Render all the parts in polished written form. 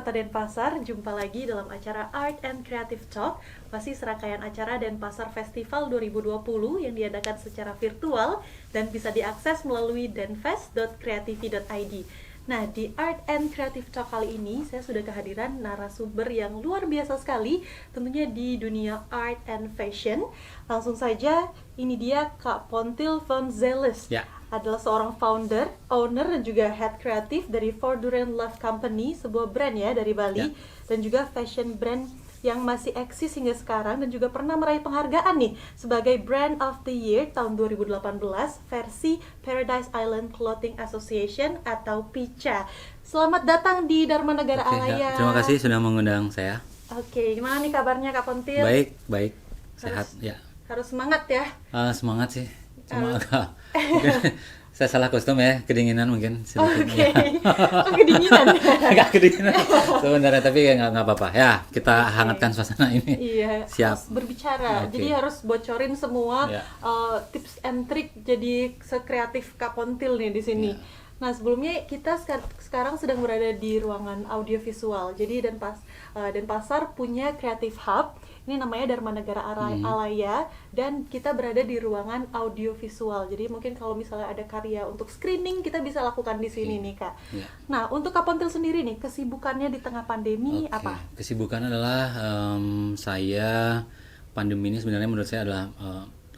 Kota Denpasar, jumpa lagi dalam acara Art and Creative Talk, masih serangkaian acara Denpasar Festival 2020 yang diadakan secara virtual dan bisa diakses melalui denfest.creativi.id. Nah, di Art and Creative Talk kali ini, saya sudah kehadiran narasumber yang luar biasa sekali, tentunya di dunia art and fashion. Langsung saja, ini dia Kak Pontil van Zeles. Ya. Adalah seorang founder, owner, dan juga head kreatif dari Forduren Love Company, sebuah brand ya dari Bali, dan juga fashion brand yang masih eksis hingga sekarang dan juga pernah meraih penghargaan nih sebagai Brand of the Year tahun 2018 versi Paradise Island Clothing Association atau PICA. Selamat datang di Dharma Negara Alaya. Terima kasih sudah mengundang saya. Oke, gimana nih kabarnya Kak Pontil? Baik, sehat ya. Harus semangat ya. Semangat sih, cuma agak saya salah kostum ya, kedinginan mungkin sedikit. Oke. Kedinginan. Agak kedinginan sebenarnya, tapi nggak apa-apa ya, kita hangatkan suasana ini. Iya, Siap. harus berbicara. Jadi harus bocorin semua tips and trick jadi sekreatif Kak Pontil nih di sini. Nah, sebelumnya kita sekarang sedang berada di ruangan audiovisual. Jadi Denpasar punya Creative Hub. Ini namanya Dharma Negara Alaya, dan kita berada di ruangan audiovisual. Jadi mungkin kalau misalnya ada karya untuk screening, kita bisa lakukan di sini nih Kak. Nah, untuk Kak Pontil sendiri nih, kesibukannya di tengah pandemi apa? Kesibukan adalah saya, pandemi ini sebenarnya menurut saya adalah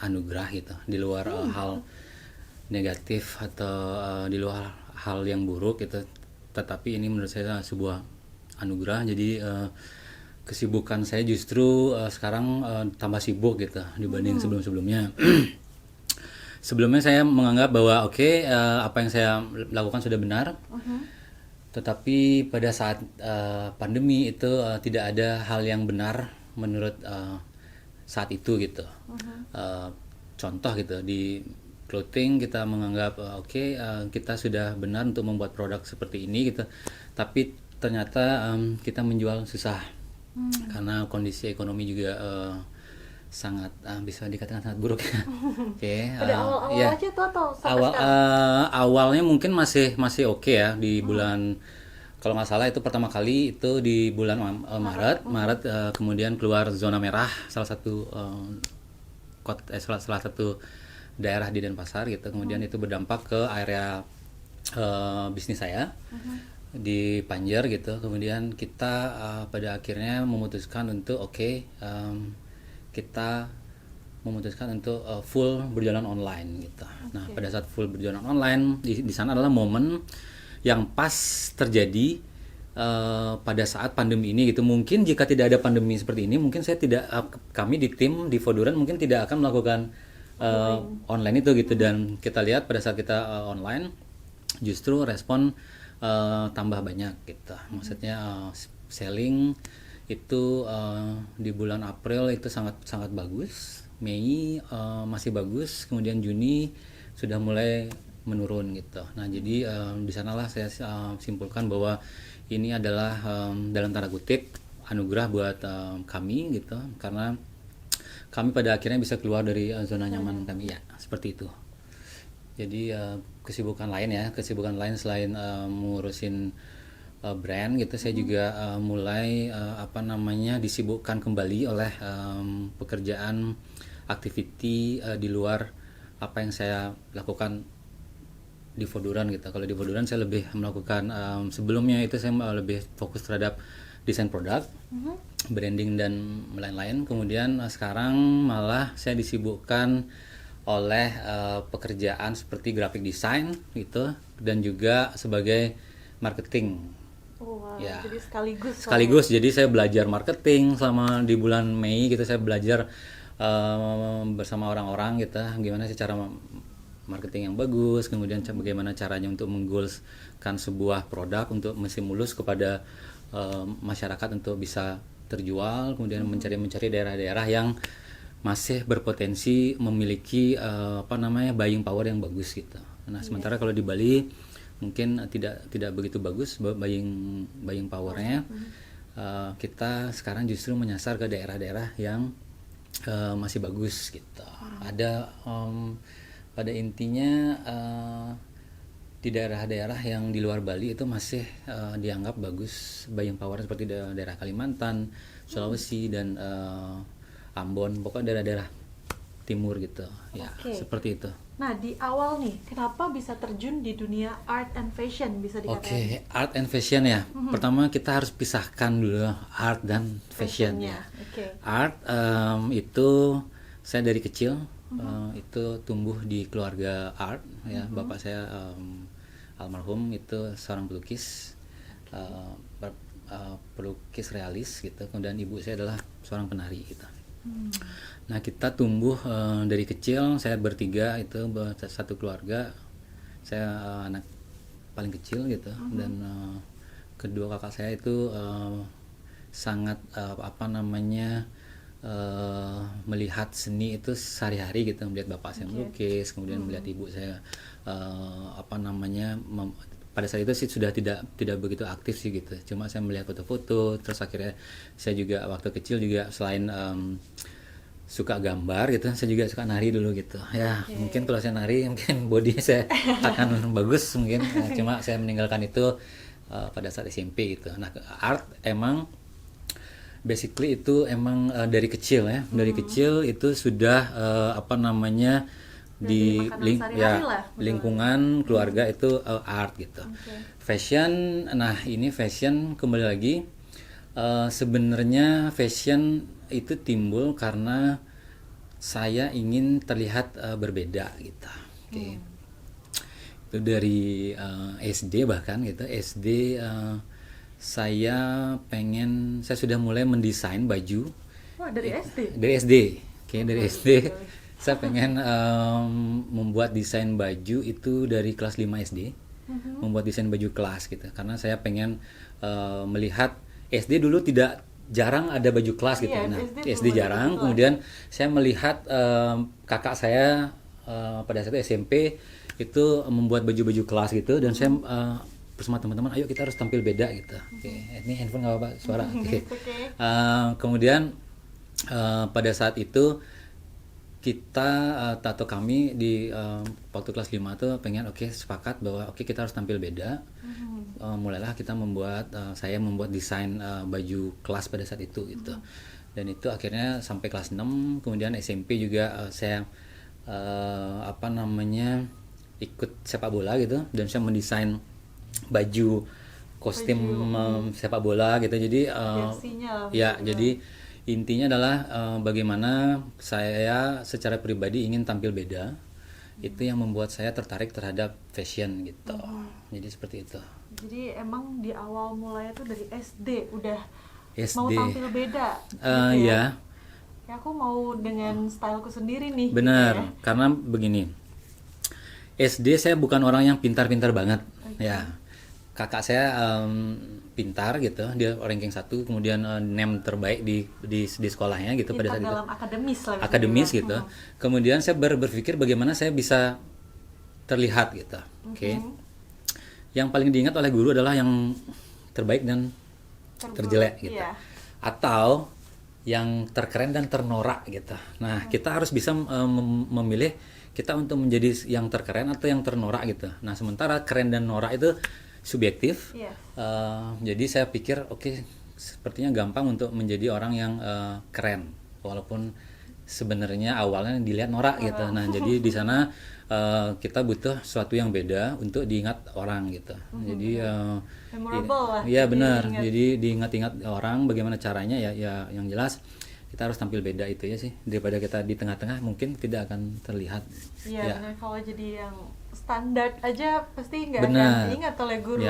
anugerah gitu, di luar hal negatif atau di luar hal yang buruk gitu. Tetapi ini menurut saya sebuah anugerah. Jadi kesibukan saya justru sekarang tambah sibuk gitu dibanding sebelum-sebelumnya. Sebelumnya saya menganggap bahwa apa yang saya lakukan sudah benar. Tetapi pada saat pandemi itu tidak ada hal yang benar menurut saat itu gitu. Contoh gitu, di clothing kita menganggap kita sudah benar untuk membuat produk seperti ini gitu. Tapi ternyata kita menjual susah. Karena kondisi ekonomi juga sangat bisa dikatakan sangat buruk. Pada awal-awal aja tuh atau awalnya mungkin masih oke ya di bulan, kalau nggak salah itu pertama kali itu di bulan Maret, kemudian keluar zona merah salah satu salah satu daerah di Denpasar gitu. Kemudian itu berdampak ke area bisnis saya di Panjer gitu. Kemudian kita pada akhirnya memutuskan untuk kita memutuskan untuk full berjalan online gitu. Nah, pada saat full berjalan online di sana adalah momen yang pas terjadi pada saat pandemi ini gitu. Mungkin jika tidak ada pandemi seperti ini, mungkin kami di tim di Forduren mungkin tidak akan melakukan online itu gitu. Dan kita lihat pada saat kita online justru respon tambah banyak gitu. Maksudnya selling itu di bulan April itu sangat bagus, Mei masih bagus, kemudian Juni sudah mulai menurun gitu. Nah, jadi di sanalah saya simpulkan bahwa ini adalah dalam tanda kutip anugerah buat kami gitu, karena kami pada akhirnya bisa keluar dari zona nyaman kami ya, seperti itu. Jadi kesibukan lain selain ngurusin brand gitu, saya juga mulai disibukkan kembali oleh pekerjaan activity di luar apa yang saya lakukan di Forduren gitu. Kalau di Forduren saya lebih melakukan sebelumnya itu saya lebih fokus terhadap desain produk, branding dan lain-lain. Kemudian sekarang malah saya disibukkan oleh pekerjaan seperti graphic design gitu, dan juga sebagai marketing. Jadi sekaligus. Jadi saya belajar marketing selama di bulan Mei gitu. Saya belajar bersama orang-orang gitu, gimana sih cara marketing yang bagus, kemudian bagaimana caranya untuk menggoalskan sebuah produk untuk menstimulus kepada masyarakat untuk bisa terjual, kemudian mencari daerah-daerah yang masih berpotensi memiliki buying power yang bagus gitu. Nah, sementara kalau di Bali mungkin tidak begitu bagus buying powernya. Kita sekarang justru menyasar ke daerah-daerah yang masih bagus gitu. Ada pada intinya di daerah-daerah yang di luar Bali itu masih dianggap bagus buying power, seperti daerah Kalimantan, Sulawesi dan Ambon, pokoknya daerah-daerah timur gitu. Ya, seperti itu. Nah, di awal nih, kenapa bisa terjun di dunia art and fashion, bisa dikatakan? Art and fashion ya. Pertama kita harus pisahkan dulu art dan fashion ya. Art itu saya dari kecil itu tumbuh di keluarga art ya. Bapak saya almarhum itu seorang pelukis, pelukis realis gitu. Kemudian ibu saya adalah seorang penari gitu. Nah, kita tumbuh dari kecil, saya bertiga itu satu keluarga. Saya anak paling kecil gitu, dan kedua kakak saya itu sangat melihat seni itu sehari-hari gitu, melihat bapak saya melukis, kemudian melihat ibu saya pada saat itu sih sudah tidak begitu aktif sih gitu, cuma saya melihat foto-foto. Terus akhirnya saya juga waktu kecil juga selain suka gambar gitu, saya juga suka nari dulu gitu ya. Mungkin kalau saya nari mungkin body saya akan bagus mungkin cuma saya meninggalkan itu pada saat SMP gitu. Nah, art emang basically itu emang dari kecil ya. Dari kecil itu sudah di lingkungan keluarga itu art gitu. Fashion, nah ini fashion kembali lagi, sebenarnya fashion itu timbul karena saya ingin terlihat berbeda gitu. Itu dari SD bahkan gitu. SD saya sudah mulai mendesain baju. Wah, dari SD? Dari SD. Dari SD. Saya pengen membuat desain baju itu dari kelas 5 SD. Membuat desain baju kelas gitu. Karena saya pengen melihat, SD dulu jarang ada baju kelas gitu. Nah, SD jarang. Kemudian saya melihat kakak saya pada saat SMP itu membuat baju-baju kelas gitu, dan saya bersama teman-teman, ayo kita harus tampil beda gitu. Ini handphone nggak apa-apa suara. Kemudian pada saat itu kami di waktu kelas 5 tuh pengen sepakat bahwa kita harus tampil beda. Mulailah kita saya membuat desain baju kelas pada saat itu gitu. Dan itu akhirnya sampai kelas 6, kemudian SMP juga saya ikut sepak bola gitu, dan saya mendesain baju kostum sepak bola gitu. Jadi jadi intinya adalah bagaimana saya secara pribadi ingin tampil beda. Itu yang membuat saya tertarik terhadap fashion gitu. Jadi seperti itu. Jadi emang di awal mulanya tuh dari SD udah mau tampil beda gitu ya. Ya, aku mau dengan styleku sendiri nih. Benar, gitu ya. Karena begini, SD saya bukan orang yang pintar-pintar banget ya. Kakak saya pintar gitu, dia ranking 1, kemudian NEM terbaik di sekolahnya gitu. Pada saat dalam itu akademis gitu. Kemudian saya berpikir bagaimana saya bisa terlihat gitu. Yang paling diingat oleh guru adalah yang terbaik dan terjelek gitu. Atau yang terkeren dan ternorak gitu. Nah, kita harus bisa memilih kita untuk menjadi yang terkeren atau yang ternorak gitu. Nah, sementara keren dan norak itu subjektif. Jadi saya pikir sepertinya gampang untuk menjadi orang yang keren, walaupun sebenarnya awalnya dilihat norak gitu. Nah, jadi di sana kita butuh sesuatu yang beda untuk diingat orang gitu. Jadi memorable lah. Iya benar. Jadi diingat-ingat orang bagaimana caranya ya yang jelas kita harus tampil beda itu ya sih, daripada kita di tengah-tengah mungkin tidak akan terlihat. Iya, benar. Kalau jadi yang standar aja pasti nggak akan diingat oleh guru.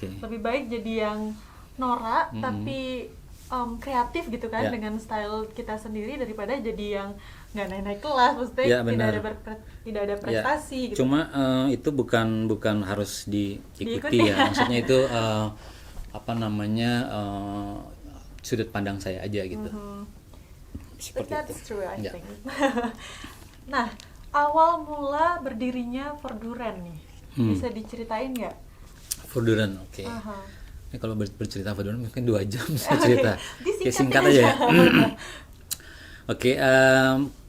Lebih baik jadi yang norak tapi kreatif gitu kan, dengan style kita sendiri, daripada jadi yang nggak naik kelas, maksudnya tidak ada prestasi gitu. Cuma itu bukan harus diikuti ya. Maksudnya itu sudut pandang saya aja gitu. Seperti That's itu. True, I think. Nah, awal mula berdirinya Forduren nih, bisa diceritain nggak? Forduren, Ini kalau bercerita Forduren mungkin 2 jam saya cerita. Singkat aja ya. Oke,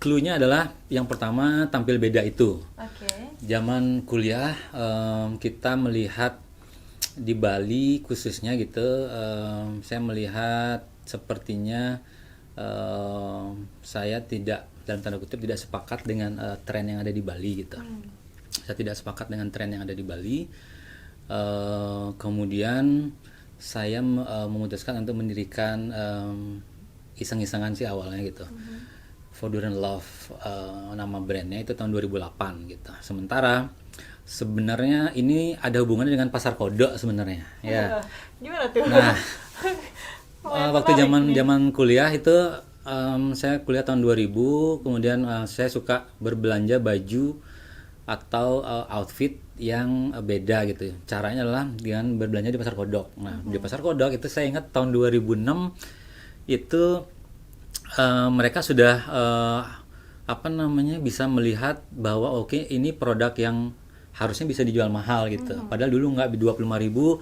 clue-nya adalah yang pertama tampil beda itu. Zaman kuliah kita melihat di Bali khususnya gitu, saya melihat sepertinya saya tidak, dalam tanda kutip, tidak sepakat dengan tren yang ada di Bali gitu. Saya tidak sepakat dengan tren yang ada di Bali. Kemudian saya memutuskan untuk mendirikan iseng-isengan sih awalnya gitu. Foodora Love, nama brandnya itu tahun 2008 gitu. Sementara sebenarnya ini ada hubungannya dengan pasar kodok sebenarnya. Ya. Gimana tuh? Nah, waktu zaman kuliah itu saya kuliah tahun 2000, kemudian saya suka berbelanja baju atau outfit yang beda gitu. Caranya adalah dengan berbelanja di pasar kodok. Nah, di pasar kodok itu saya ingat tahun 2006 itu mereka sudah bisa melihat bahwa oke, ini produk yang harusnya bisa dijual mahal gitu. Padahal dulu nggak, 25.000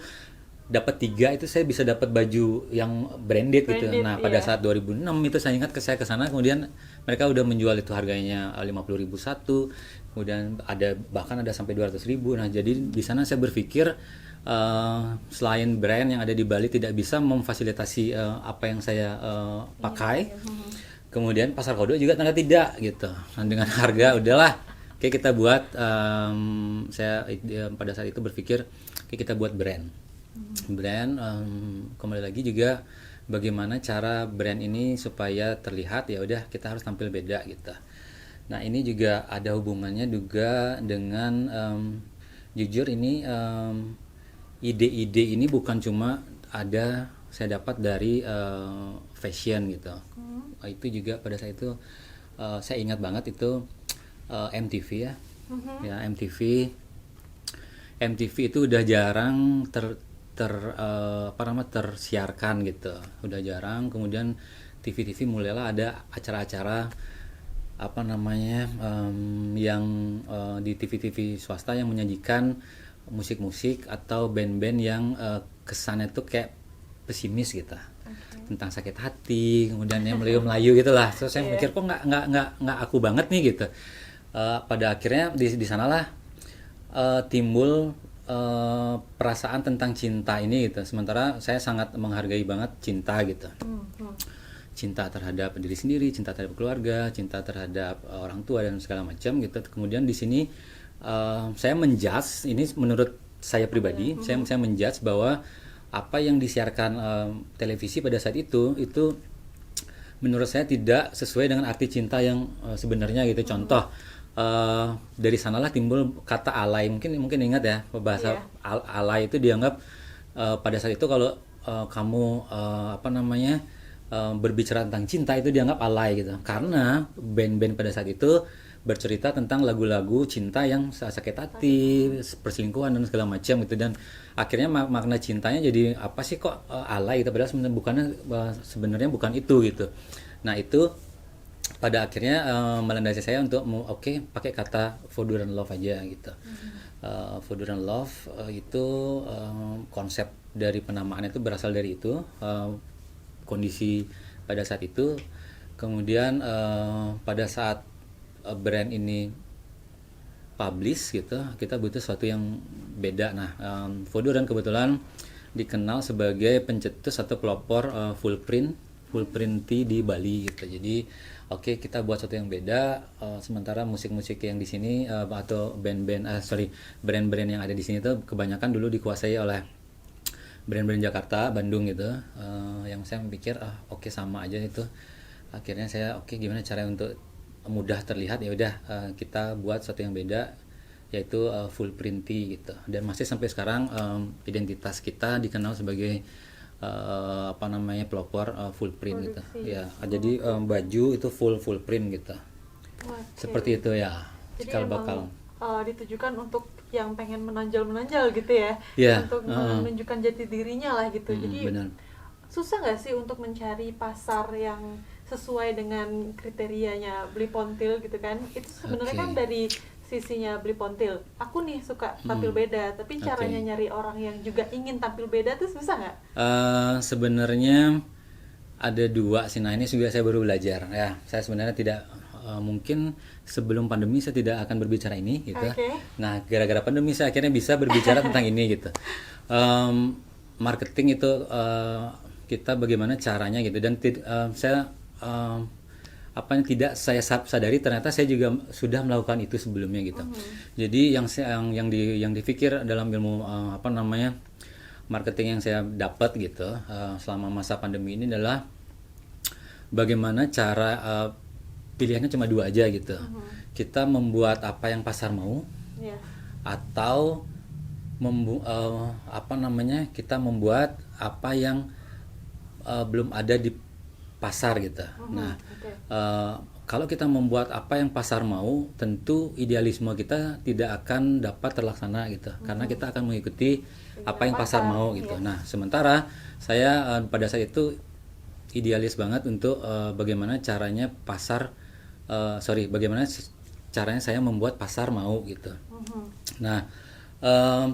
dapat 3 itu saya bisa dapat baju yang branded gitu. Nah, pada saat 2006 itu saya ingat saya ke sana, kemudian mereka udah menjual itu harganya 50.000 satu. Kemudian bahkan ada sampai 200.000. Nah, jadi di sana saya berpikir selain brand yang ada di Bali tidak bisa memfasilitasi apa yang saya pakai. Kemudian pasar kodok juga ternyata tidak gitu. Nah, dengan harga udahlah, oke kita buat, saya pada saat itu berpikir oke kita buat brand. Kembali lagi juga bagaimana cara brand ini supaya terlihat, ya udah kita harus tampil beda gitu. Nah, ini juga ada hubungannya juga dengan jujur ini ide-ide ini bukan cuma saya dapat dari fashion gitu. Itu juga pada saat itu saya ingat banget itu MTV ya. Ya, MTV itu udah jarang tersiarkan gitu. Udah jarang. Kemudian TV mulailah ada acara-acara yang di TV swasta yang menyajikan musik-musik atau band-band yang kesannya tuh kayak pesimis gitu, tentang sakit hati, kemudian yang Melayu gitulah. So saya mikir kok nggak aku banget nih gitu. Pada akhirnya di sanalah timbul perasaan tentang cinta ini gitu. Sementara saya sangat menghargai banget cinta gitu. Cinta terhadap diri sendiri, cinta terhadap keluarga, cinta terhadap orang tua dan segala macam gitu. Kemudian di sini saya menjudge, ini menurut saya pribadi, saya menjudge bahwa apa yang disiarkan televisi pada saat itu menurut saya tidak sesuai dengan arti cinta yang sebenarnya gitu. Contoh, dari sanalah timbul kata alay. Mungkin ingat ya, bahasa alay itu dianggap pada saat itu kalau kamu berbicara tentang cinta itu dianggap alay gitu. Karena band-band pada saat itu bercerita tentang lagu-lagu cinta yang sakit hati, perselingkuhan dan segala macam gitu, dan akhirnya makna cintanya jadi apa sih kok alay gitu, padahal sebenarnya bukan itu gitu. Nah, itu pada akhirnya melandasi saya untuk pakai kata Foodora Love aja gitu. Foodora Love itu konsep dari penamaannya itu berasal dari itu, kondisi pada saat itu. Kemudian pada saat brand ini publish gitu, kita butuh sesuatu yang beda. Nah, Foodora kebetulan dikenal sebagai pencetus atau pelopor full print tea di Bali gitu. Jadi kita buat sesuatu yang beda. Sementara musik-musik yang di sini atau brand-brand yang ada di sini tuh kebanyakan dulu dikuasai oleh brand-brand Jakarta, Bandung gitu. Yang saya pikir sama aja itu. Akhirnya saya gimana cara untuk mudah terlihat, ya udah kita buat sesuatu yang beda, yaitu full print tea gitu. Dan masih sampai sekarang identitas kita dikenal sebagai pelopor full print gitu. Ya, jadi baju itu full print gitu. Seperti itu ya. Jadi bakal ditujukan untuk yang pengen menonjol gitu ya. Untuk menunjukkan jati dirinya lah gitu. Jadi benar. Susah nggak sih untuk mencari pasar yang sesuai dengan kriterianya Beli Pontil gitu kan? Itu sebenarnya kan dari sisinya Beli Pontil. Aku nih suka tampil beda, tapi caranya nyari orang yang juga ingin tampil beda tuh susah nggak? Sebenarnya ada dua sih. Nah ini juga saya baru belajar ya. Saya sebenarnya tidak mungkin sebelum pandemi saya tidak akan berbicara ini gitu. Nah gara-gara pandemi saya akhirnya bisa berbicara tentang ini gitu. Marketing itu kita bagaimana caranya gitu, dan saya apa yang tidak saya sadari ternyata saya juga sudah melakukan itu sebelumnya gitu. Jadi yang dipikir dalam ilmu apa namanya marketing yang saya dapat gitu selama masa pandemi ini adalah bagaimana cara pilihannya cuma dua aja gitu. Kita membuat apa yang pasar mau, atau apa namanya kita membuat apa yang belum ada di pasar gitu. Nah, kalau kita membuat apa yang pasar mau, tentu idealisme kita tidak akan dapat terlaksana gitu, karena kita akan mengikuti apa yang pasar mau gitu. Nah, sementara saya pada saat itu idealis banget untuk bagaimana caranya bagaimana caranya saya membuat pasar mau gitu. Nah,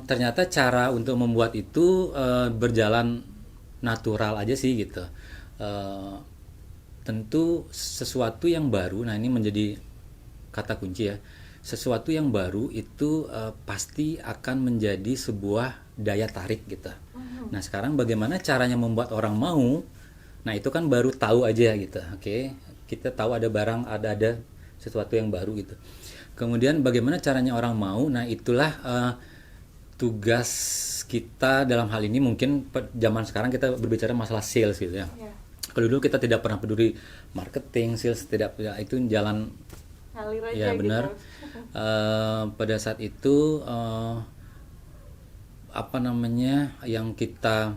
ternyata cara untuk membuat itu berjalan natural aja sih gitu. Tentu sesuatu yang baru, nah ini menjadi kata kunci ya. Sesuatu yang baru itu pasti akan menjadi sebuah daya tarik gitu. Nah sekarang bagaimana caranya membuat orang mau? Nah itu kan baru tahu aja gitu. Oke, kita tahu ada barang, ada sesuatu yang baru gitu. Kemudian bagaimana caranya orang mau? Nah itulah tugas kita dalam hal ini. Mungkin zaman sekarang kita berbicara masalah sales gitu ya. Kalau dulu kita tidak pernah peduli marketing, sales, tidak, ya, itu jalan ngalir aja ya benar. Gitu. Pada saat itu apa namanya yang kita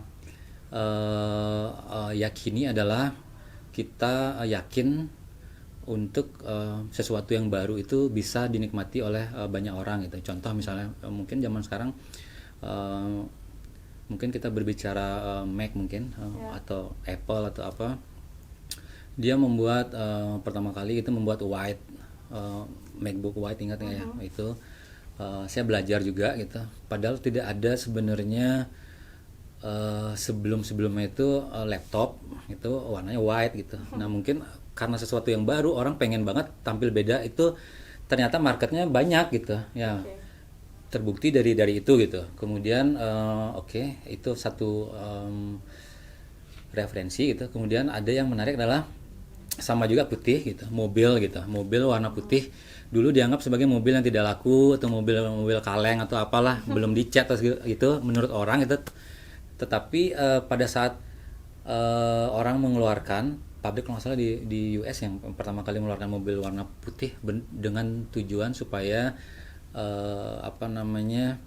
yakini adalah kita yakin untuk sesuatu yang baru itu bisa dinikmati oleh banyak orang gitu. Contoh misalnya mungkin zaman sekarang mungkin kita berbicara Mac mungkin atau Apple atau apa, dia membuat pertama kali itu membuat white MacBook White, ingat nggak ya itu saya belajar juga gitu, padahal tidak ada sebenarnya sebelumnya itu laptop itu warnanya white gitu. Nah mungkin karena sesuatu yang baru orang pengen banget tampil beda, itu ternyata marketnya banyak gitu ya. Terbukti dari itu gitu. Kemudian itu satu referensi gitu. Kemudian ada yang menarik adalah sama juga putih gitu, mobil gitu, mobil warna putih dulu dianggap sebagai mobil yang tidak laku atau mobil kaleng atau apalah, belum dicat atau gitu menurut orang itu. Tetapi pada saat orang mengeluarkan, pabrik kalau nggak salah di US yang pertama kali mengeluarkan mobil warna putih dengan tujuan supaya apa namanya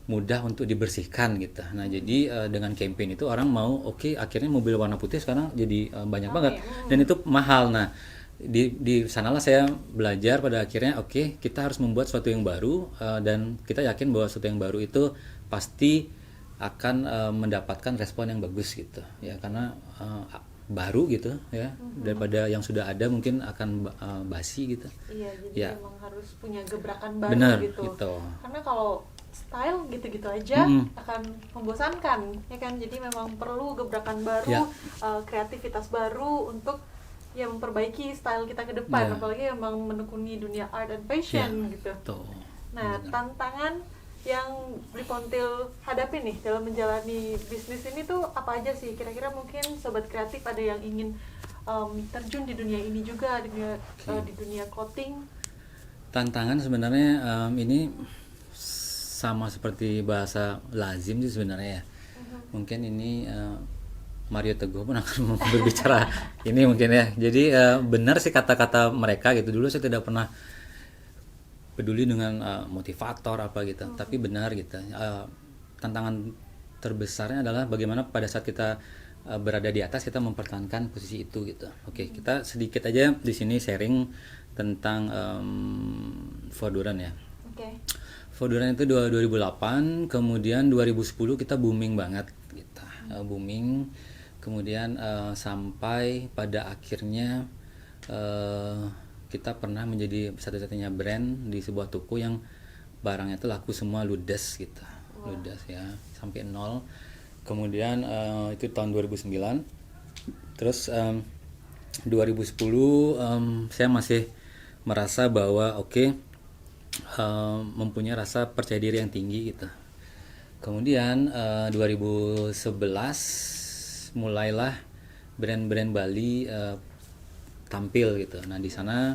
mudah untuk dibersihkan gitu. Nah jadi dengan campaign itu orang mau akhirnya mobil warna putih sekarang jadi banyak banget dan itu mahal. Nah di sanalah saya belajar pada akhirnya kita harus membuat sesuatu yang baru dan kita yakin bahwa sesuatu yang baru itu pasti akan mendapatkan respon yang bagus gitu ya, karena baru gitu ya, daripada yang sudah ada mungkin akan basi gitu. Iya, jadi memang harus punya gebrakan baru. Bener, gitu. Karena kalau style gitu-gitu aja akan membosankan ya kan, jadi memang perlu gebrakan baru, kreativitas baru untuk ya memperbaiki style kita ke depan, apalagi memang menekuni dunia art and fashion gitu. Nah, tantangan yang Blipontil hadapi nih dalam menjalani bisnis ini tuh apa aja sih? Kira-kira mungkin sobat kreatif ada yang ingin terjun di dunia ini juga, di dunia clothing. Tantangan sebenarnya ini sama seperti bahasa lazim sih sebenarnya ya. Mungkin ini Mario Teguh pun akan berbicara ini mungkin ya. Jadi benar sih kata-kata mereka gitu. Dulu saya tidak pernah peduli dengan motivator apa gitu, tapi benar gitu. Tantangan terbesarnya adalah bagaimana pada saat kita berada di atas kita mempertahankan posisi itu gitu. Kita sedikit aja di sini sharing tentang Forduran ya. Forduran itu 2008, kemudian 2010 kita booming banget gitu. Booming, kemudian sampai pada akhirnya kita pernah menjadi satu-satunya brand di sebuah toko yang barangnya itu laku semua ludes gitu. Ludes ya, sampai nol. Kemudian itu tahun 2009. Terus 2010 saya masih merasa bahwa mempunyai rasa percaya diri yang tinggi gitu. Kemudian 2011 mulailah brand-brand Bali tampil gitu. Nah di sana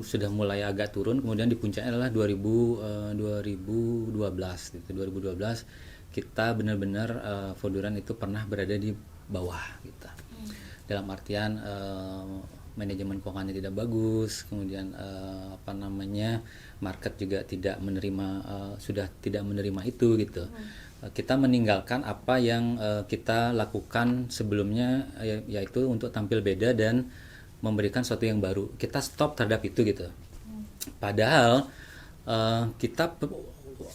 sudah mulai agak turun, kemudian di puncaknya adalah 2012 gitu. 2012 kita benar-benar Voduran itu pernah berada di bawah gitu. Dalam artian manajemen keuangannya tidak bagus, kemudian market juga tidak menerima, sudah tidak menerima itu gitu. Kita meninggalkan apa yang kita lakukan sebelumnya, yaitu untuk tampil beda dan memberikan sesuatu yang baru. Kita stop terhadap itu gitu. Padahal kita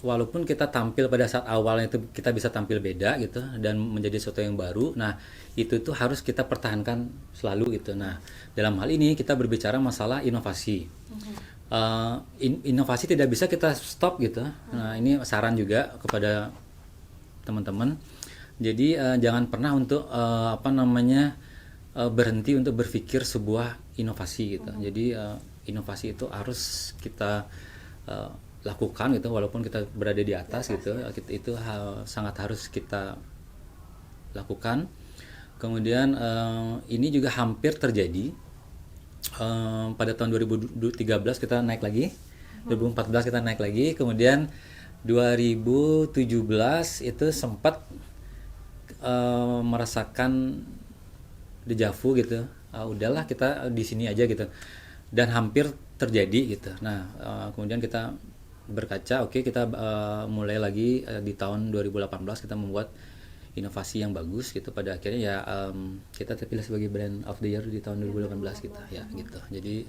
walaupun kita tampil pada saat awalnya itu kita bisa tampil beda gitu dan menjadi sesuatu yang baru. Nah, itu tuh harus kita pertahankan selalu gitu. Nah, dalam hal ini kita berbicara masalah inovasi. Inovasi tidak bisa kita stop gitu. Nah, ini saran juga kepada teman-teman. Jadi jangan pernah untuk berhenti untuk berpikir sebuah inovasi gitu. Jadi inovasi itu harus kita lakukan gitu, walaupun kita berada di atas gitu. Itu sangat harus kita lakukan. Kemudian ini juga hampir terjadi pada tahun 2013 kita naik lagi, 2014 kita naik lagi, kemudian 2017 itu sempat merasakan dejavu gitu. Udahlah kita di sini aja gitu, dan hampir terjadi gitu. Nah kemudian kita berkaca, kita mulai lagi di tahun 2018 kita membuat inovasi yang bagus gitu. Pada akhirnya ya kita terpilih sebagai brand of the year di tahun 2018 gitu ya gitu. Jadi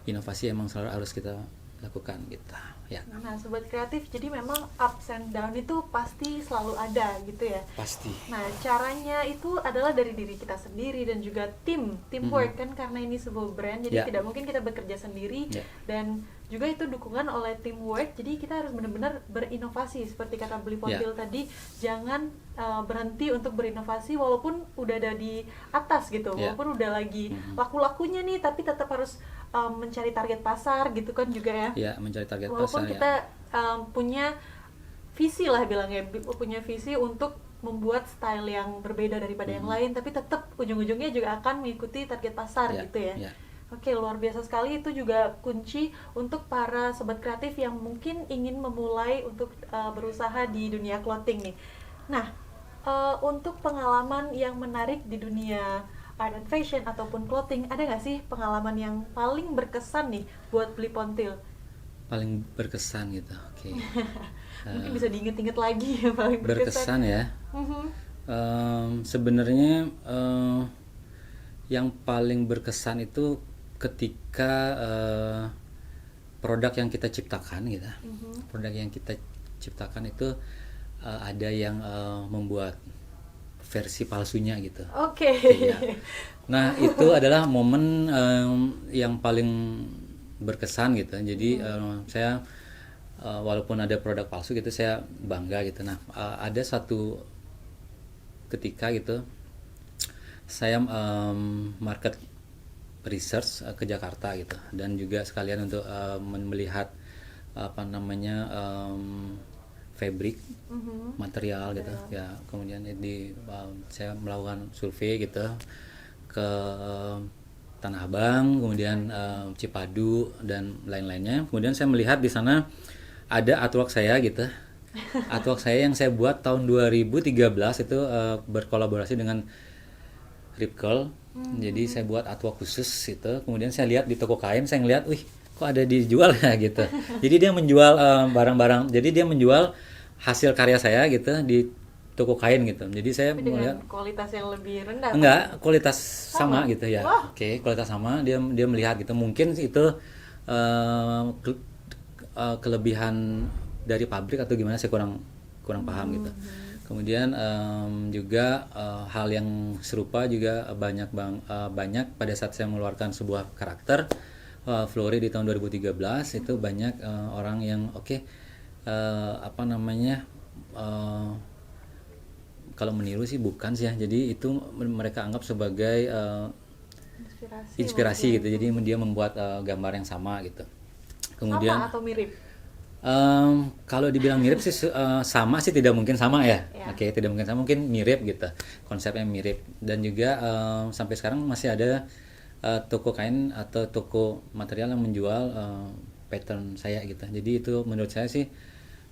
inovasi emang selalu harus kita lakukan gitu ya. Nah sobat kreatif, jadi memang ups and down itu pasti selalu ada gitu ya. Pasti. Nah caranya itu adalah dari diri kita sendiri dan juga teamwork kan, karena ini sebuah brand, jadi tidak mungkin kita bekerja sendiri dan juga itu dukungan oleh teamwork. Jadi kita harus benar-benar berinovasi seperti kata Beli Pontil tadi, jangan berhenti untuk berinovasi walaupun udah ada di atas gitu, walaupun udah lagi laku-lakunya nih, tapi tetap harus mencari target pasar gitu kan juga ya. Ya, mencari target walaupun pasar. Kita punya visi lah bilangnya, punya visi untuk membuat style yang berbeda daripada yang lain, tapi tetap ujung-ujungnya juga akan mengikuti target pasar gitu ya. Oke, luar biasa sekali. Itu juga kunci untuk para sobat kreatif yang mungkin ingin memulai untuk berusaha di dunia clothing nih. Nah, untuk pengalaman yang menarik di dunia art and fashion ataupun clothing, ada nggak sih pengalaman yang paling berkesan nih buat Beli Pontil? Paling berkesan gitu, oke. Mungkin bisa diinget-inget lagi ya paling berkesan ya. Sebenarnya yang paling berkesan itu ketika produk yang kita ciptakan gitu. Produk yang kita ciptakan itu ada yang membuat versi palsunya gitu. Oke. Ya. Nah itu adalah momen yang paling berkesan gitu. Jadi saya walaupun ada produk palsu gitu, saya bangga gitu. Nah ada satu ketika gitu saya market research ke Jakarta gitu, dan juga sekalian untuk melihat fabric material gitu ya. Kemudian saya melakukan survei gitu ke Tanah Abang, kemudian Cipadu dan lain-lainnya. Kemudian saya melihat di sana ada artwork saya gitu. Artwork saya yang saya buat tahun 2013 itu berkolaborasi dengan Rip Curl. Jadi saya buat artwork khusus itu. Kemudian saya lihat di toko kain, saya ngeliat, wih, kok ada dijual ya gitu. Jadi dia menjual barang-barang. Jadi dia menjual hasil karya saya gitu di toko kain gitu. Jadi saya melihat kualitas yang lebih rendah. Enggak, kualitas sama gitu ya. Oke, kualitas sama. Dia melihat gitu. Mungkin itu kelebihan dari pabrik atau gimana, saya kurang paham gitu. Kemudian juga hal yang serupa juga banyak pada saat saya mengeluarkan sebuah karakter Flori di tahun 2013 itu banyak orang yang kalau meniru sih bukan sih ya. Jadi itu mereka anggap sebagai inspirasi gitu. Jadi dia membuat gambar yang sama gitu. Kemudian sama atau mirip? Kalau dibilang mirip sih sama sih tidak mungkin sama ya. Ya. Oke, tidak mungkin sama, mungkin mirip gitu. Konsepnya mirip. Dan juga sampai sekarang masih ada toko kain atau toko material yang menjual pattern saya gitu. Jadi itu menurut saya sih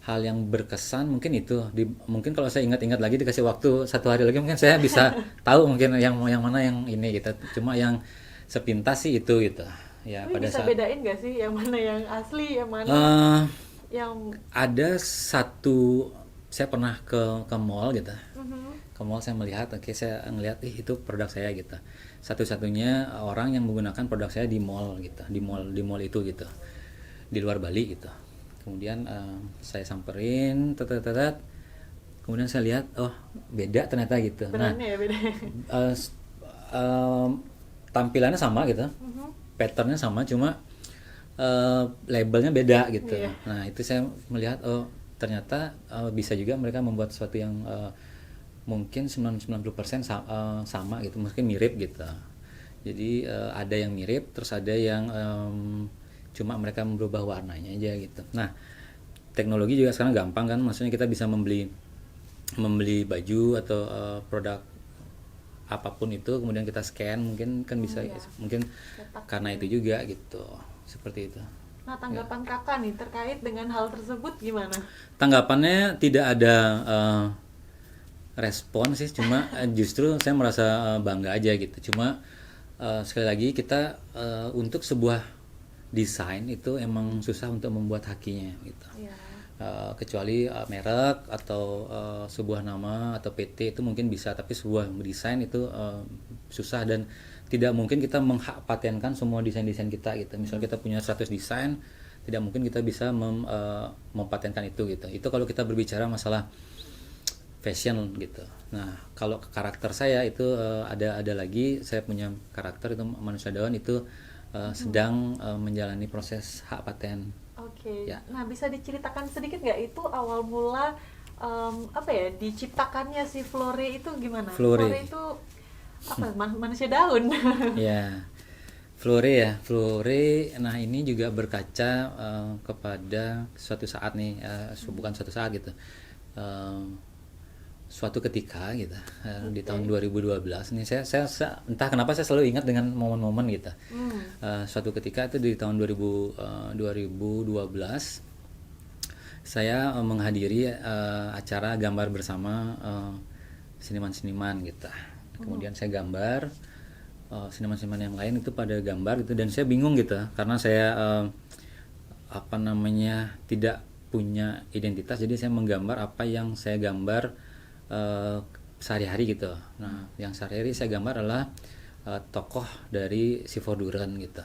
hal yang berkesan mungkin itu. Mungkin kalau saya ingat-ingat lagi dikasih waktu 1 hari lagi mungkin saya bisa tahu mungkin yang mana yang ini gitu. Cuma yang sepintas sih itu gitu. Ya, Tapi pada bisa saat bedain nggak sih yang mana yang asli, yang mana yang ada satu, saya pernah ke mall gitu. Ke mall saya melihat, saya ngelihat itu produk saya gitu. Satu-satunya orang yang menggunakan produk saya di mall gitu, di mall itu gitu, di luar Bali gitu. Kemudian saya samperin, kemudian saya lihat, oh beda ternyata gitu. benarnya ya beda. Tampilannya sama gitu, patternnya sama, cuma labelnya beda gitu. Iya. Nah itu saya melihat, oh ternyata bisa juga mereka membuat sesuatu yang mungkin 90% sama gitu, mungkin mirip gitu. Jadi ada yang mirip, terus ada yang cuma mereka merubah warnanya aja gitu. Nah teknologi juga sekarang gampang kan, maksudnya kita bisa membeli baju atau produk apapun itu, kemudian kita scan, mungkin kan bisa mungkin karena itu juga gitu, seperti itu. Nah tanggapan kakak nih terkait dengan hal tersebut gimana? Tanggapannya tidak ada respon sih, cuma justru saya merasa bangga aja gitu. Cuma sekali lagi kita untuk sebuah desain itu emang susah untuk membuat hakinya gitu. Iya. Kecuali merek atau sebuah nama atau PT itu mungkin bisa, tapi sebuah desain itu susah dan tidak mungkin kita menghak patenkan semua desain-desain kita gitu. Misalnya kita punya 100 desain, tidak mungkin kita bisa mempatenkan itu gitu. Itu kalau kita berbicara masalah fashion gitu. Nah, kalau karakter saya itu ada lagi, saya punya karakter itu manusia daun itu sedang menjalani proses hak paten. Oke. Ya. Nah bisa diceritakan sedikit nggak itu awal mula apa ya diciptakannya si Flore itu gimana? Flore itu apa? Manusia daun. Ya, Flore. Nah ini juga berkaca kepada suatu saat nih, bukan suatu saat gitu. Suatu ketika gitu, di tahun 2012 nih saya entah kenapa saya selalu ingat dengan momen-momen gitu. Suatu ketika itu di tahun 2012 saya menghadiri acara gambar bersama seniman-seniman gitu. Kemudian saya gambar, seniman-seniman yang lain itu pada gambar gitu, dan saya bingung gitu karena saya tidak punya identitas, jadi saya menggambar apa yang saya gambar sehari-hari gitu. Nah, yang sehari-hari saya gambar adalah tokoh dari si Vorduren gitu.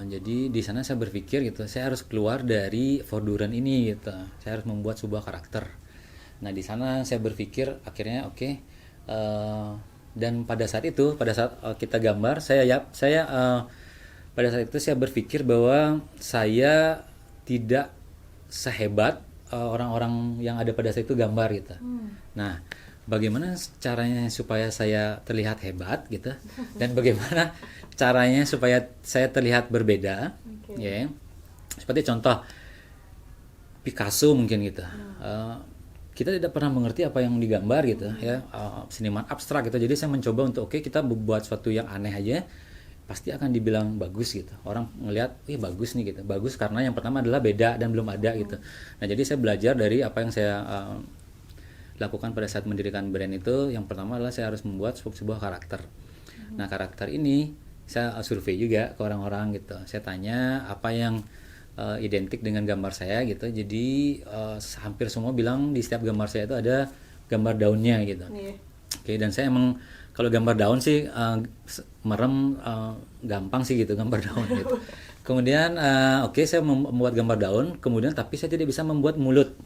Jadi di sana saya berpikir gitu, saya harus keluar dari Vorduren ini gitu. Saya harus membuat sebuah karakter. Nah, di sana saya berpikir akhirnya dan pada saat kita gambar, pada saat itu saya berpikir bahwa saya tidak sehebat orang-orang yang ada pada saat itu gambar gitu. Nah, bagaimana caranya supaya saya terlihat hebat gitu, dan bagaimana caranya supaya saya terlihat berbeda, ya. Seperti contoh Picasso mungkin gitu. Kita tidak pernah mengerti apa yang digambar gitu, ya. Seniman abstrak gitu. Jadi saya mencoba untuk kita membuat sesuatu yang aneh aja, pasti akan dibilang bagus gitu. Orang ngelihat, bagus nih gitu. Bagus karena yang pertama adalah beda dan belum ada gitu. Nah, jadi saya belajar dari apa yang saya lakukan pada saat mendirikan brand itu. Yang pertama adalah saya harus membuat sebuah karakter. Nah, karakter ini saya survei juga ke orang-orang gitu. Saya tanya apa yang identik dengan gambar saya gitu. Jadi hampir semua bilang di setiap gambar saya itu ada gambar daunnya gitu. Oke, dan saya emang kalau gambar daun sih merem gampang sih gitu, gambar daun gitu. Kemudian saya membuat gambar daun, kemudian tapi saya tidak bisa membuat mulut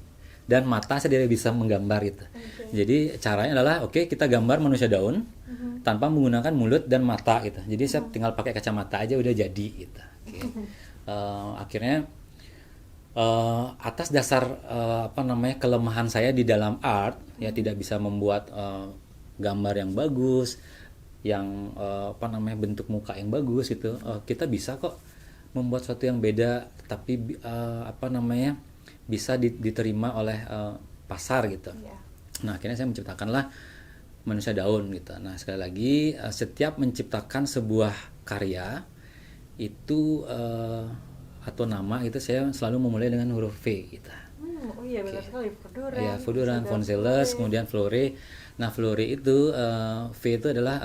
dan mata, saya tidak bisa menggambar gitu. Jadi caranya adalah kita gambar manusia daun tanpa menggunakan mulut dan mata gitu. Jadi saya tinggal pakai kacamata aja udah jadi gitu. Akhirnya atas dasar apa namanya kelemahan saya di dalam art, ya tidak bisa membuat gambar yang bagus, yang apa namanya bentuk muka yang bagus gitu. Kita bisa kok membuat sesuatu yang beda, tapi apa namanya bisa diterima oleh pasar gitu. Yeah. Nah akhirnya saya menciptakanlah Manusia Daun gitu. Nah sekali lagi setiap menciptakan sebuah karya itu atau nama itu saya selalu memulai dengan huruf V gitu. Oh iya benar sekali, Voduran. Ya, Voduran, Fonceles, kemudian Flore. Nah, Flore itu V itu adalah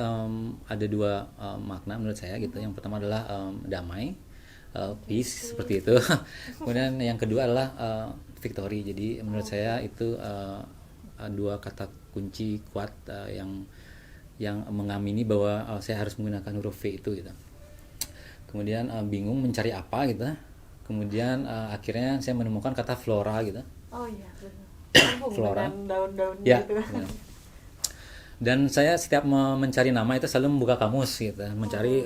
ada dua makna menurut saya gitu. Yang pertama adalah damai, peace seperti itu. Kemudian yang kedua adalah victory. Jadi menurut saya itu dua kata kunci kuat yang mengamini bahwa saya harus menggunakan huruf V itu gitu. Kemudian bingung mencari apa gitu. Kemudian akhirnya saya menemukan kata flora gitu. Oh iya, benar. Flora. Daun-daun Ya, gitu. benar. Dan saya setiap mencari nama itu selalu membuka kamus gitu, mencari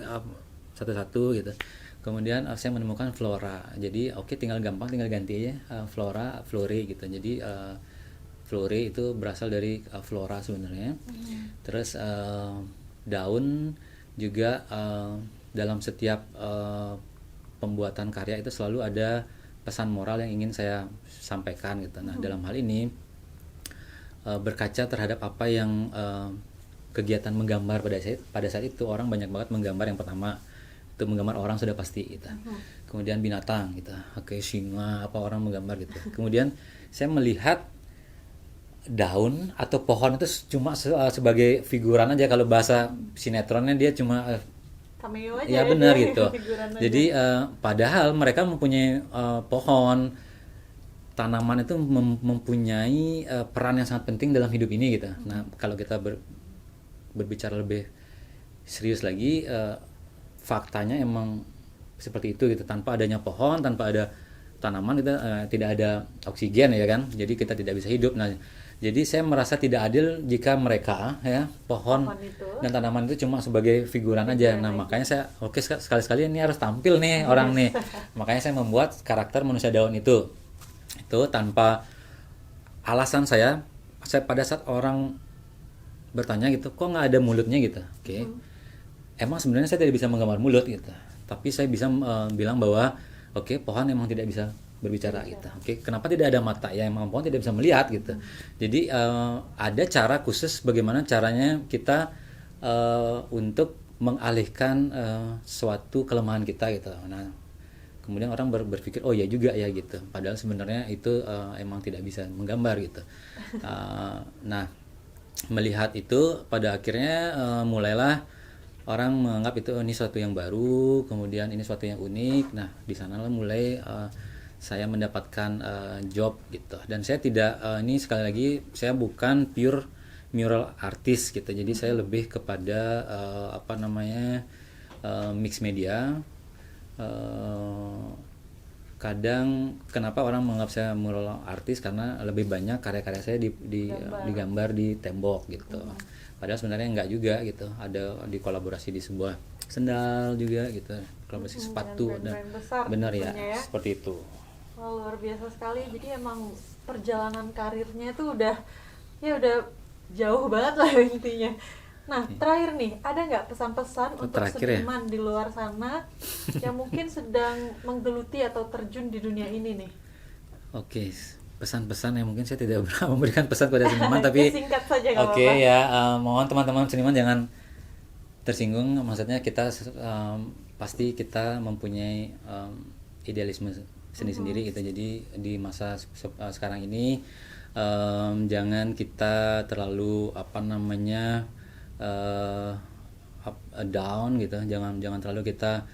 satu-satu gitu. Kemudian saya menemukan flora. Jadi oke, tinggal ganti aja flora, flore gitu. Jadi flore itu berasal dari flora sebenarnya. Terus daun juga dalam setiap pembuatan karya itu selalu ada pesan moral yang ingin saya sampaikan gitu. Nah, dalam hal ini berkaca terhadap apa yang kegiatan menggambar pada saat itu, orang banyak banget menggambar. Yang pertama itu menggambar orang sudah pasti gitu. Kemudian binatang gitu. Oke, singa apa orang menggambar gitu. Kemudian saya melihat daun atau pohon itu cuma sebagai figuran aja. Kalau bahasa sinetronnya dia cuma cameo aja ya benar gitu. Jadi padahal mereka mempunyai pohon, tanaman itu mempunyai peran yang sangat penting dalam hidup ini gitu. Nah kalau kita berbicara lebih serius lagi, faktanya emang seperti itu gitu. Tanpa adanya pohon, tanpa ada tanaman kita tidak ada oksigen ya kan. Jadi kita tidak bisa hidup. Nah jadi saya merasa tidak adil jika mereka ya pohon dan tanaman itu cuma sebagai figuran aja. Nah makanya saya sekali-sekali ini harus tampil nih orang nih. Makanya saya membuat karakter Manusia Daun itu tanpa alasan. Saya pada saat orang bertanya gitu, kok nggak ada mulutnya gitu. Oke. Emang sebenarnya saya tidak bisa menggambar mulut gitu. Tapi saya bisa bilang bahwa oke, pohon emang tidak bisa berbicara gitu. Oke, kenapa tidak ada mata? Ya emang pohon tidak bisa melihat gitu. Jadi ada cara khusus bagaimana caranya kita untuk mengalihkan suatu kelemahan kita gitu. Nah, kemudian orang berpikir oh ya juga ya gitu. Padahal sebenarnya itu emang tidak bisa menggambar gitu. Nah, melihat itu pada akhirnya mulailah orang menganggap itu ini suatu yang baru, kemudian ini suatu yang unik. Nah, di sanalah mulai saya mendapatkan job gitu. Dan saya tidak ini sekali lagi saya bukan pure mural artist gitu. Jadi saya lebih kepada apa namanya mix media. Kadang kenapa orang menganggap saya mural artist karena lebih banyak karya-karya saya digambar di tembok gitu. Padahal sebenarnya enggak juga gitu. Ada dikolaborasi di sebuah sendal juga gitu, kolaborasi sepatu dan benar ya, seperti itu. Wah, luar biasa sekali. Jadi emang perjalanan karirnya itu udah jauh banget lah intinya. Nah, terakhir nih, ada nggak pesan-pesan untuk seniman di luar sana yang mungkin sedang menggeluti atau terjun di dunia ini nih? Oke, pesan-pesan yang mungkin saya tidak pernah memberikan pesan kepada seniman tapi singkat saja nggak apa-apa. Oke ya, mohon teman-teman seniman jangan tersinggung. Maksudnya kita pasti kita mempunyai idealisme sendiri gitu. Jadi di masa sekarang ini jangan kita terlalu apa namanya down gitu. Jangan terlalu kita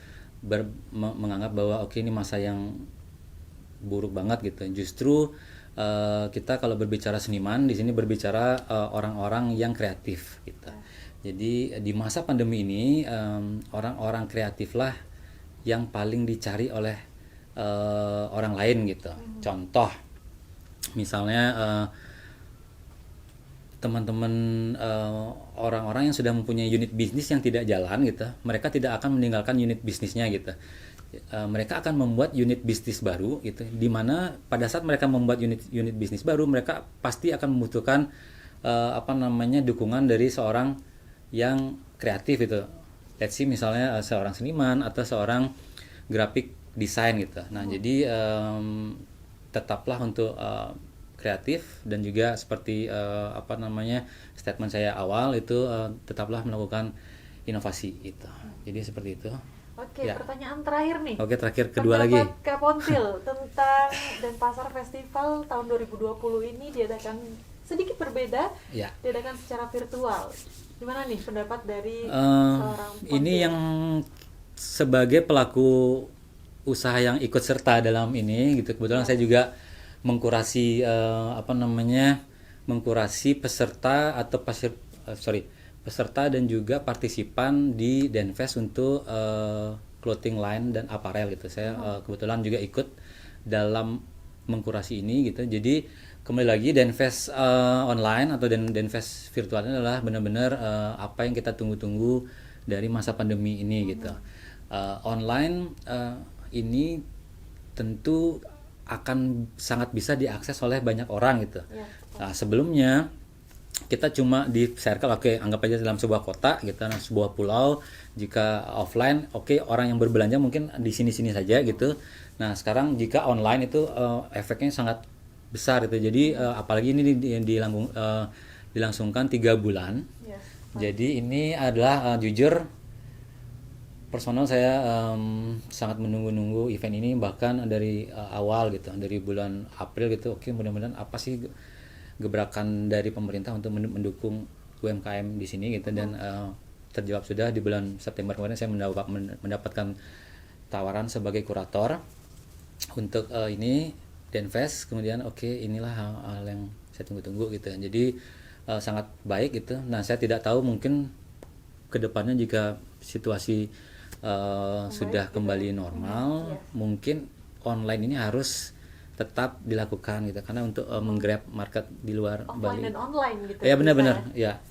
menganggap bahwa oke, ini masa yang buruk banget gitu. Justru kita kalau berbicara seniman di sini berbicara orang-orang yang kreatif gitu. Jadi di masa pandemi ini orang-orang kreatiflah yang paling dicari oleh orang lain gitu. Contoh misalnya teman-teman orang-orang yang sudah mempunyai unit bisnis yang tidak jalan gitu, mereka tidak akan meninggalkan unit bisnisnya gitu. mereka akan membuat unit bisnis baru gitu, di mana pada saat mereka membuat unit bisnis baru, mereka pasti akan membutuhkan dukungan dari seorang yang kreatif gitu. Let's see misalnya seorang seniman atau seorang graphic design gitu. Nah, jadi tetaplah untuk kreatif, dan juga seperti statement saya awal itu, tetaplah melakukan inovasi itu. Jadi seperti itu. Oke, pertanyaan terakhir nih. Oke, terakhir kedua lagi. Kak Pontil tentang Denpasar Festival tahun 2020 ini diadakan sedikit berbeda, diadakan secara virtual. Gimana nih pendapat dari seorang Pontil? Ini yang sebagai pelaku usaha yang ikut serta dalam ini gitu. Kebetulan saya juga mengkurasi peserta atau peserta dan juga partisipan di Denfest untuk clothing line dan apparel gitu. Saya kebetulan juga ikut dalam mengkurasi ini gitu. Jadi kembali lagi, Denfest online atau Denfest virtual ini adalah benar-benar apa yang kita tunggu-tunggu dari masa pandemi ini gitu. Online ini tentu akan sangat bisa diakses oleh banyak orang gitu. Nah, sebelumnya kita cuma di circle, anggap aja dalam sebuah kota gitu, sebuah pulau. Jika offline, orang yang berbelanja mungkin di sini-sini saja gitu. Nah, sekarang jika online itu efeknya sangat besar gitu. Jadi apalagi ini dilangsungkan 3 bulan. Jadi ini adalah jujur personal saya sangat menunggu-nunggu event ini, bahkan dari awal gitu, dari bulan April gitu. Mudah-mudahan apa sih gebrakan dari pemerintah untuk mendukung UMKM di sini gitu, dan terjawab sudah di bulan September kemarin. Saya mendapatkan tawaran sebagai kurator untuk ini Denfest. Kemudian inilah hal yang saya tunggu-tunggu gitu. Jadi sangat baik gitu. Nah, saya tidak tahu mungkin kedepannya jika situasi sudah kembali normal, mungkin online ini harus tetap dilakukan gitu, karena untuk menggrab market di luar offline Bali. Dan online gitu. Ya, benar-benar ya,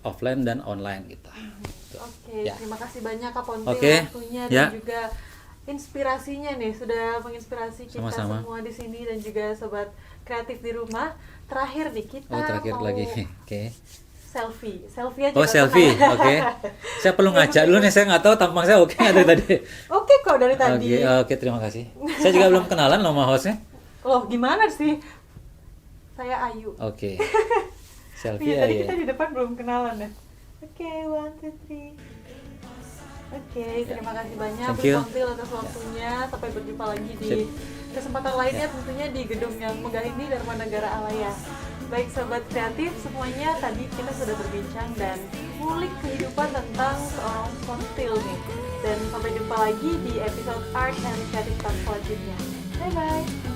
offline dan online gitu. Terima kasih banyak Kak Pontil waktunya dan juga inspirasinya nih, sudah menginspirasi kita semua di sini dan juga sobat kreatif di rumah. Terakhir nih kita mau lagi. selfie aja. Selfie. Saya perlu ngajak dulu nih, saya nggak tahu tampang saya dari tadi. Kok dari tadi. Terima kasih. Saya juga belum kenalan sama hostnya. Loh, gimana sih? Saya Ayu. Selfie tadi kita di depan belum kenalan ya. 1, 2, 3. Terima kasih banyak Bu Pontil atas waktunya. Sampai berjumpa lagi di kesempatan lainnya, tentunya di gedung yang megah ini, Darmanegara Alaya. Baik sobat kreatif semuanya, tadi kita sudah berbincang dan ngulik kehidupan tentang seorang Pontil nih. Dan sampai jumpa lagi di episode Art and Creative Talk selanjutnya. Bye bye.